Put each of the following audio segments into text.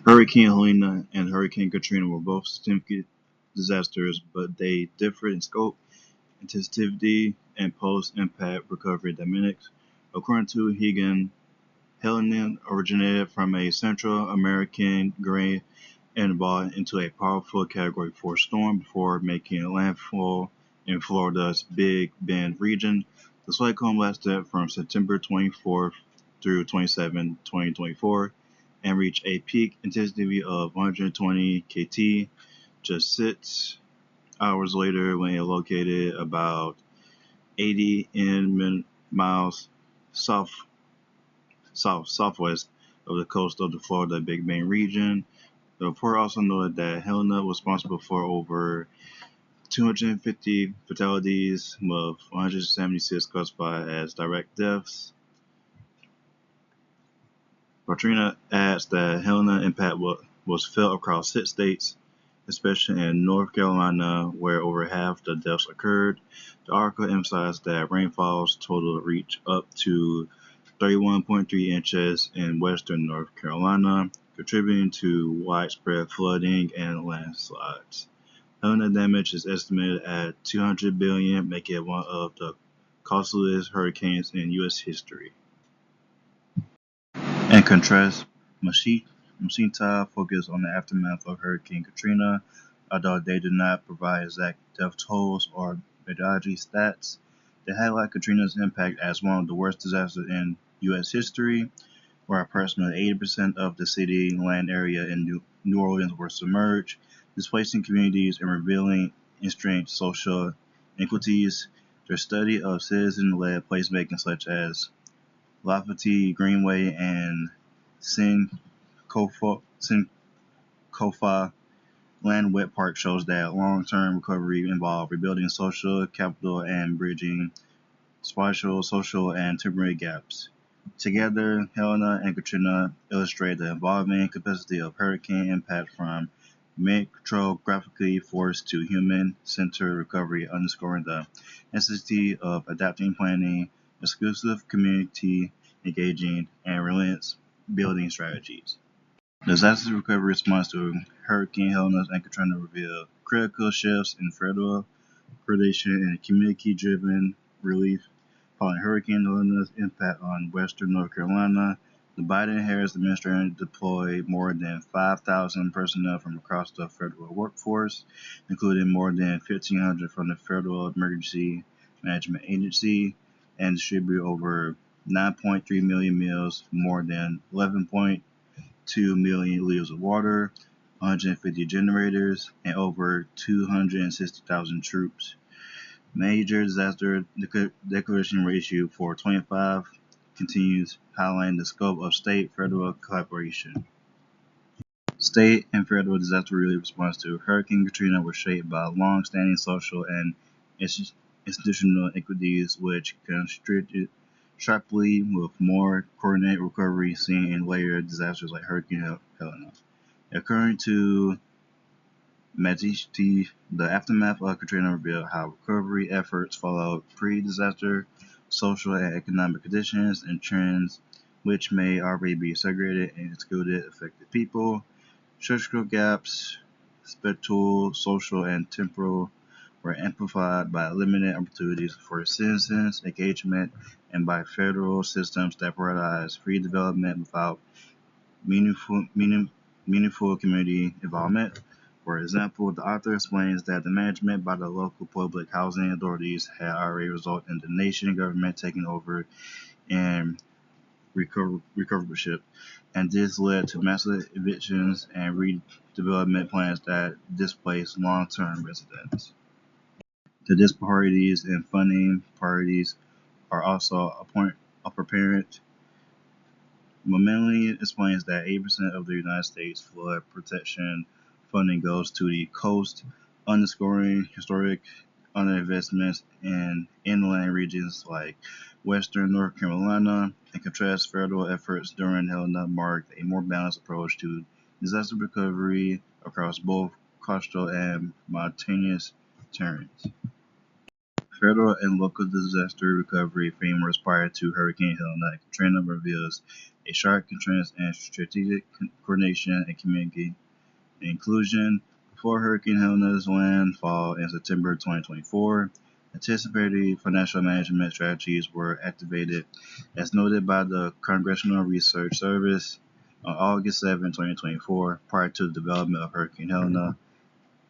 Hurricane Helene and Hurricane Katrina were both significant disasters, but they differed in scope, intensity, and post-impact recovery dynamics. According to Hagen, Helene originated from a Central American grain and evolved into a powerful Category 4 storm before making landfall in Florida's Big Bend region. The cyclone lasted from September 24th through 27, 2024, and reached a peak intensity of 120 kT just 6 hours later when it located about 80 miles southwest of the coast of the Florida Big Bend region. The report also noted that Helena was responsible for over 250 fatalities, with 176 classified as direct deaths. Katrina adds that Helena impact was felt across 6 states, especially in North Carolina, where over half the deaths occurred. The article emphasized that rainfalls total reached up to 31.3 inches in western North Carolina, contributing to widespread flooding and landslides. Helena damage is estimated at $200 billion, making it one of the costliest hurricanes in U.S. history. In contrast, Machita focused on the aftermath of Hurricane Katrina, although they did not provide exact death tolls or fatality stats. They highlight Katrina's impact as one of the worst disasters in U.S. history, where approximately 80% of the city land area in New Orleans were submerged, displacing communities and revealing entrenched social inequities. Their study of citizen-led placemaking such as Lafayette Greenway and Sankofa Land Wet Park shows that long-term recovery involves rebuilding social capital and bridging spatial, social, and temporary gaps. Together, Helena and Katrina illustrate the evolving capacity of hurricane impact from micrographically force to human-centered recovery, underscoring the necessity of adapting planning, exclusive community engaging, and relentless building strategies. Disaster recovery response to Hurricane Helena and Katrina revealed critical shifts in federal coordination and community-driven relief following Hurricane Helena's impact on western North Carolina. The Biden-Harris administration deployed more than 5,000 personnel from across the federal workforce, including more than 1,500 from the Federal Emergency Management Agency, and distributed over 9.3 million meals, more than 11.2 million liters of water, 150 generators, and over 260,000 troops. Major disaster declaration ratio for 25 continues, highlighting the scope of state-federal collaboration. State and federal disaster relief response to Hurricane Katrina was shaped by long-standing social and institutional inequities, which constricted sharply with more coordinated recovery seen in later disasters like Hurricane Helena. According to Majesti, the aftermath of Katrina revealed how recovery efforts followed pre-disaster social and economic conditions and trends which may already be segregated and excluded affected people. Structural gaps, spatial, social, and temporal were amplified by limited opportunities for citizens engagement and by federal systems that prioritize free development without meaningful community involvement. For example, the author explains that the management by the local public housing authorities had already resulted in the nation government taking over and recovership, and this led to massive evictions and redevelopment plans that displaced long-term residents. The disparities in funding priorities are also apparent. Momenly explains that 80% of the United States flood protection funding goes to the coast, underscoring historic underinvestments in inland regions like western North Carolina. In contrast, federal efforts during Helena marked a more balanced approach to disaster recovery across both coastal and mountainous terrains. Federal and local disaster recovery frameworks prior to Hurricane Helena and Katrina reveals a sharp contrast in strategic coordination and community inclusion. Before Hurricane Helena's landfall in September 2024, anticipatory financial management strategies were activated, as noted by the Congressional Research Service on August 7, 2024. Prior to the development of Hurricane Helena,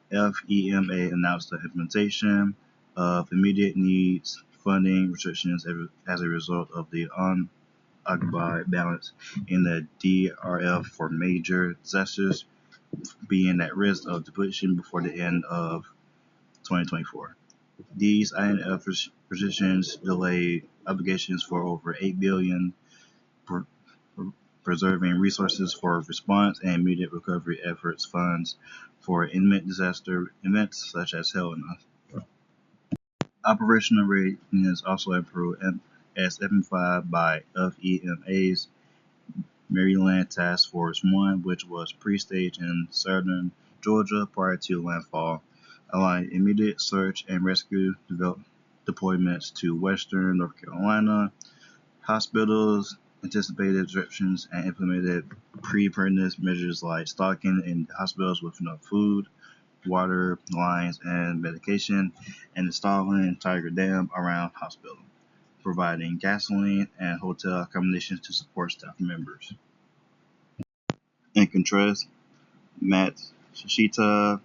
FEMA announced the implementation of immediate needs funding restrictions as a result of the unoccupied balance in the DRF for major disasters being at risk of depletion before the end of 2024. These INF positions delayed obligations for over $8 billion, preserving resources for response and immediate recovery efforts funds for imminent disaster events such as Helena. Operational readiness also improved as amplified by FEMA's Maryland Task Force 1, which was pre-staged in southern Georgia prior to landfall, allowing immediate search and rescue deployments to western North Carolina. Hospitals anticipated disruptions and implemented preparedness measures like stocking in hospitals with enough food, water, lines, and medication, and installing Tiger Dam around hospitals, providing gasoline and hotel accommodations to support staff members. In contrast, Matsushita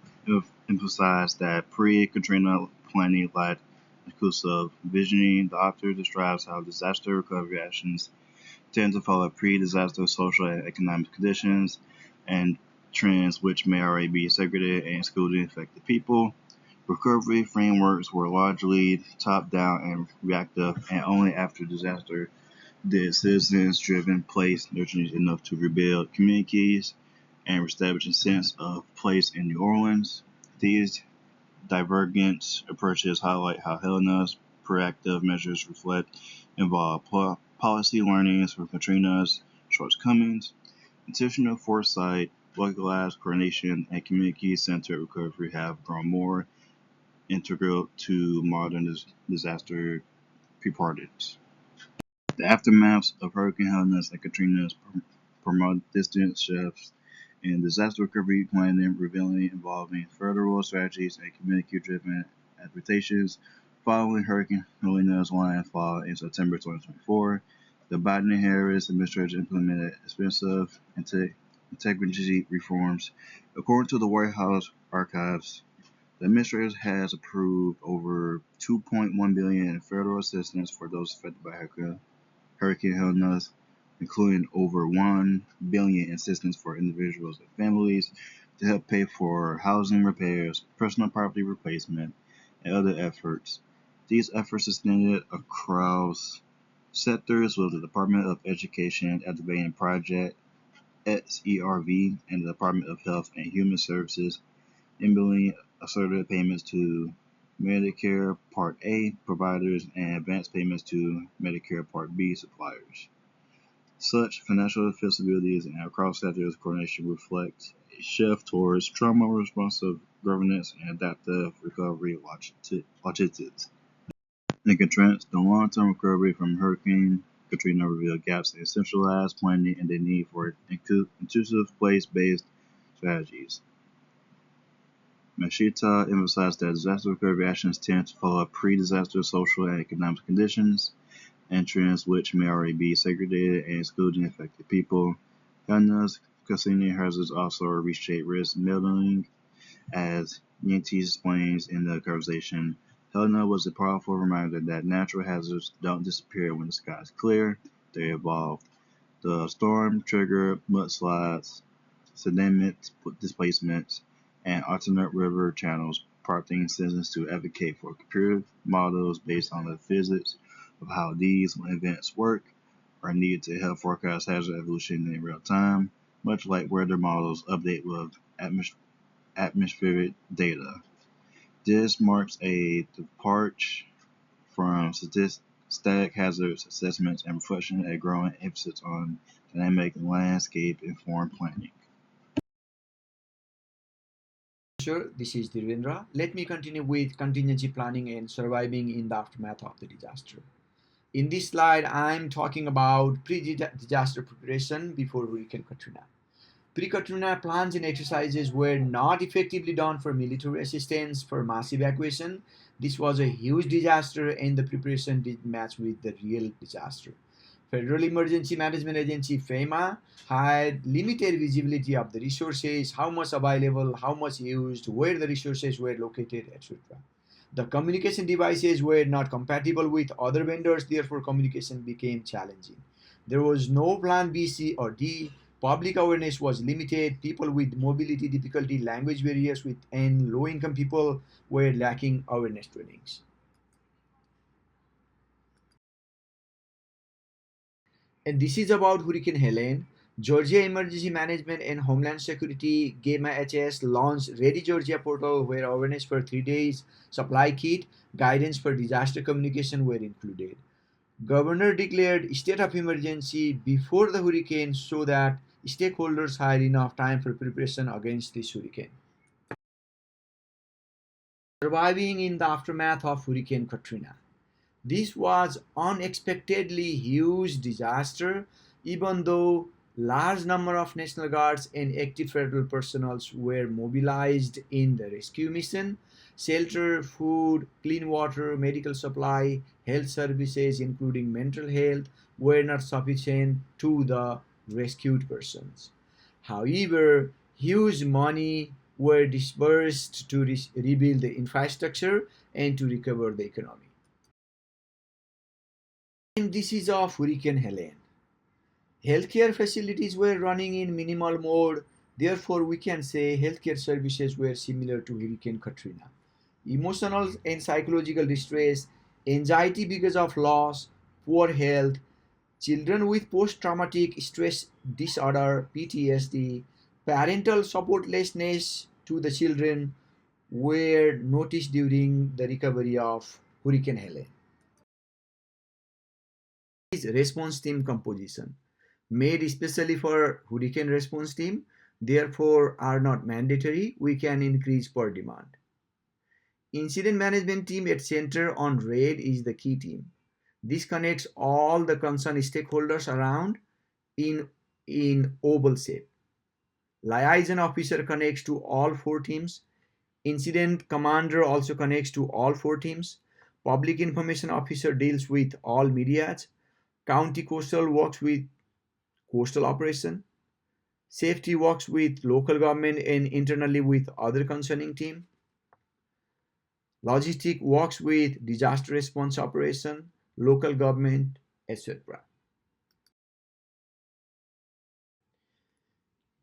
emphasized that pre-Katrina planning lacked inclusive visioning. The author describes how disaster recovery actions tend to follow pre-disaster social and economic conditions and trends which may already be segregated and excluding affected people. Recovery frameworks were largely top-down and reactive, and only after disaster did citizens-driven place nurturing enough to rebuild communities and establish a sense of place in New Orleans. These divergent approaches highlight how Helena's proactive measures involve policy learnings from Katrina's shortcomings, intentional foresight, localized coordination, and community-centered recovery have grown more integral to modern disaster preparedness. The aftermaths of Hurricane Helena and Katrina's promote distant shifts in disaster recovery planning, revealing involving federal strategies and community-driven adaptations. Following Hurricane Helena's landfall in September 2024, the Biden-Harris administration implemented expensive integrity reforms. According to the White House archives, the administration has approved over $2.1 billion in federal assistance for those affected by Hurricane Helena, including over $1 billion in assistance for individuals and families to help pay for housing repairs, personal property replacement, and other efforts. These efforts extended across sectors, with the Department of Education activating Project XERV and the Department of Health and Human Services enabling asserted payments to Medicare Part A providers and advance payments to Medicare Part B suppliers. Such financial flexibilities and cross-sector coordination reflect a shift towards trauma-responsive governance and adaptive recovery logistics. In contrast, the long-term recovery from Hurricane Katrina revealed gaps in centralized planning and the need for inclusive place-based strategies. Mashita emphasized that disaster recovery actions tend to follow pre-disaster social and economic conditions and trends which may already be segregated and excluding affected people. Helena's casino hazards also reshape risk modeling, as Yates explains in the conversation. Helena was a powerful reminder that natural hazards don't disappear when the sky is clear, they evolve. The storm triggered mudslides, sediment displacements, and alternate river channels, prompting citizens to advocate for comparative models based on the physics of how these events work are needed to help forecast hazard evolution in real time, much like weather models update with atmospheric data. This marks a departure from static hazards assessments and reflection a growing emphasis on dynamic landscape-informed planning. Sure, this is Dhirendra. Let me continue with contingency planning and surviving in the aftermath of the disaster. In this slide, I'm talking about pre-disaster preparation before Hurricane Katrina. Pre-Katrina plans and exercises were not effectively done for military assistance for mass evacuation. This was a huge disaster and the preparation did match with the real disaster. Federal Emergency Management Agency FEMA had limited visibility of the resources, how much available, how much used, where the resources were located, etc. The communication devices were not compatible with other vendors, therefore communication became challenging. There was no plan B, C, or D. Public awareness was limited. People with mobility difficulty, language barriers, and low-income people were lacking awareness trainings. And this is about Hurricane Helene. Georgia Emergency Management and Homeland Security GEMA HS launched Ready Georgia portal where awareness for 3 days, supply kit, guidance for disaster communication were included. Governor declared state of emergency before the hurricane so that stakeholders had enough time for preparation against this hurricane. Surviving in the aftermath of Hurricane Katrina. This was unexpectedly huge disaster, even though large number of National Guards and active federal personnel were mobilized in the rescue mission. Shelter, food, clean water, medical supply, health services, including mental health, were not sufficient to the rescued persons. However, huge money were disbursed to rebuild the infrastructure and to recover the economy. And this is of Hurricane Helene. Healthcare facilities were running in minimal mode, therefore we can say healthcare services were similar to Hurricane Katrina. Emotional and psychological distress, anxiety because of loss, poor health, children with post-traumatic stress disorder PTSD, parental supportlessness to the children were noticed during the recovery of Hurricane Helene. Response team composition made especially for hurricane response team, therefore are not mandatory. We can increase per demand. Incident management team at center on red is the key team. This connects all the concerned stakeholders around in oval shape. Liaison officer connects to all 4 teams. Incident commander also connects to all 4 teams. Public information officer deals with all medias. County coastal works with coastal operation. Safety works with local government and internally with other concerning team. Logistic works with disaster response operation, local government, etc.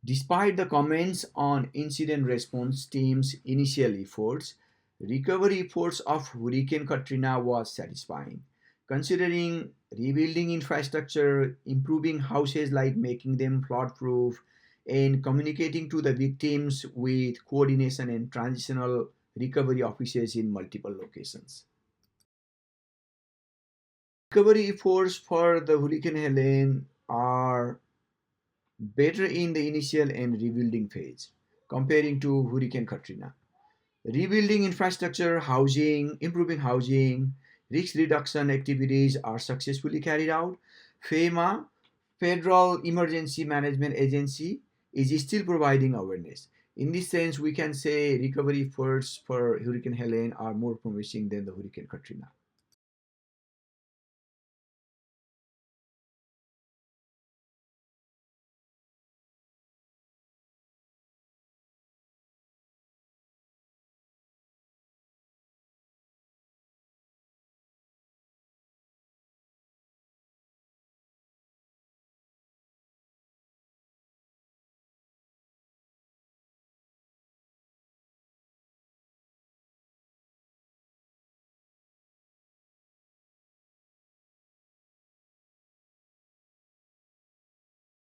Despite the comments on incident response teams' initial efforts, recovery efforts of Hurricane Katrina was satisfying. Considering rebuilding infrastructure, improving houses like making them flood-proof, and communicating to the victims with coordination and transitional recovery offices in multiple locations. Recovery efforts for the Hurricane Helene are better in the initial and rebuilding phase comparing to Hurricane Katrina. Rebuilding infrastructure, housing, improving housing, risk reduction activities are successfully carried out. FEMA, Federal Emergency Management Agency, is still providing awareness. In this sense, we can say recovery efforts for Hurricane Helene are more promising than the Hurricane Katrina.